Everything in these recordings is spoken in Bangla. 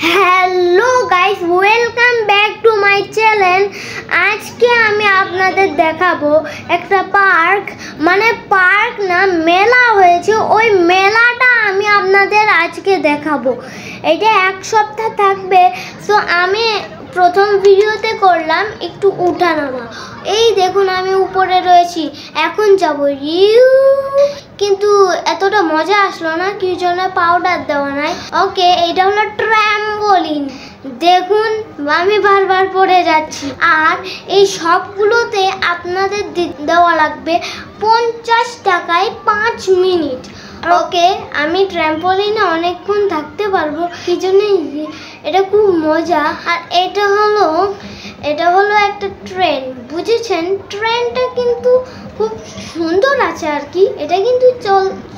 Hello guys, welcome back to my channel. আজকে আমি আপনাদের দেখাবো একটা পার্ক, মানে পার্ক না, মেলা হয়েছে। ওই মেলাটা আমি আপনাদের আজকে দেখাবো। এটা এক সপ্তাহ থাকবে। সো আমি প্রথম ভিডিওতে করলাম একটু উঠানামা। এই দেখুন আমি উপরে রয়েছি, এখন যাব ইউ, কিন্তু এতটা মজা আসলো না, কি জন্য পাউডার দেওয়া নাই। ওকে, এটা হলো ট্র্যাম্পোলিন। দেখুন আমি বারবার পড়ে যাচ্ছি। আর এই সবগুলোতে আপনাদের দেওয়া লাগবে 50 টাকায় 5 মিনিট। ওকে, আমি ট্র্যাম্পোলিনে অনেকক্ষণ থাকতে পারবো, কি জন্য এটা খুব মজা। আর এটা হলো একটা ট্রেন, বুঝেছেন? ট্রেনটা কিন্তু খুব সুন্দর আছে আর কি। এটা কিন্তু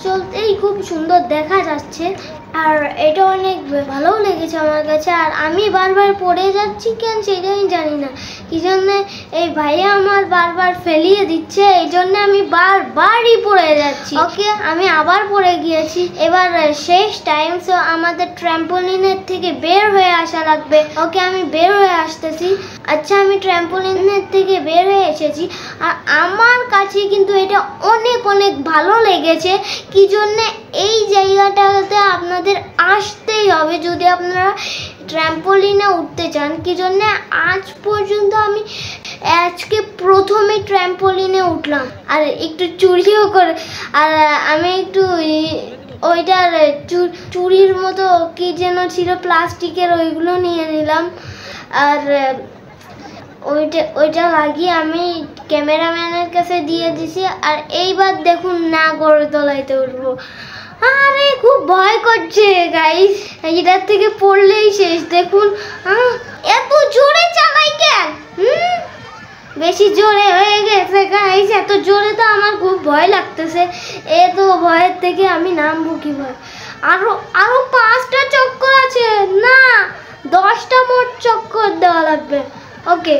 চলতেই খুব সুন্দর দেখা যাচ্ছে, আর এটা অনেক ভালোও লেগেছে আমার কাছে। আর আমি বারবার পড়ে যাচ্ছি কেন সেটাই জানি না, কি জন্য এই ভাইয়া আমার বারবার ফেলিয়ে দিচ্ছে, এই জন্য আমি বারবারই পড়ে যাচ্ছি। ওকে, আমি আবার পড়ে গিয়েছি। এবার শেষ টাইম, সো আমাদের ট্র্যাম্পোলিনের থেকে বের হয়ে আসা লাগবে। ওকে, আমি বের হয়ে আসতেছি। আচ্ছা, আমি ট্র্যাম্পোলিনের থেকে বের হয়ে এসেছি। আর আমার কাছে কিন্তু এটা অনেক অনেক ভালো লেগেছে, কি জন্য এই জায়গাটাতে আপনাদের আসতেই হবে যদি আপনারা ট্র্যাম্পোলিনে উঠতে চান। কি জন্য আজ পর্যন্ত আমি আজকে প্রথমে ট্র্যাম্পোলিনে উঠলাম, আর একটু চুরিও করে। আর আমি একটু ওইটার চুরির মতো কি যেন ছিল প্লাস্টিকের, ওইগুলো নিয়ে নিলাম। আর ওইটা লাগিয়ে আমি ক্যামেরাম্যানের কাছে দিয়ে দিছি। আর এইবার দেখুন নাগরদোলাইতে উঠবো। আরে খুব ভয় করছে গাইস, এটার থেকে পড়লেই শেষ। দেখুন এত জোরে চালাই কেন? বেশি জোরে হয়ে গেছে গাইস, এত জোরে তো আমার খুব ভয় লাগতেছে। এত ভয়ের থেকে আমি নামবো কিভাবে? আরো 5টা চক্কর আছে, না 10টা মোট চক্কর দেওয়া লাগবে। ওকে,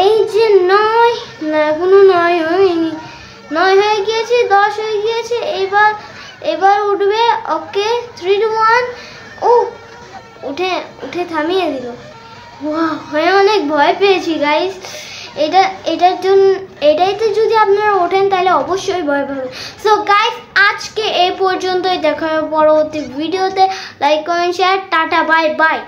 এই যে 9 না, এখনো 9 হয়নি। 9 হয়ে গিয়েছে, 10 হয়ে গিয়েছে। এবার উঠবে। ওকে, 3 2 1। ও উঠে থামিয়ে দিল। হয়ে অনেক ভয় পেয়েছি গাইস। এটাইতে যদি আপনারা ওঠেন তাহলে অবশ্যই ভয় পাবেন। সো গাইস, আজকে এই পর্যন্তই। দেখা হবে পরবর্তী ভিডিওতে। Like, comment, share. Tata, bye bye.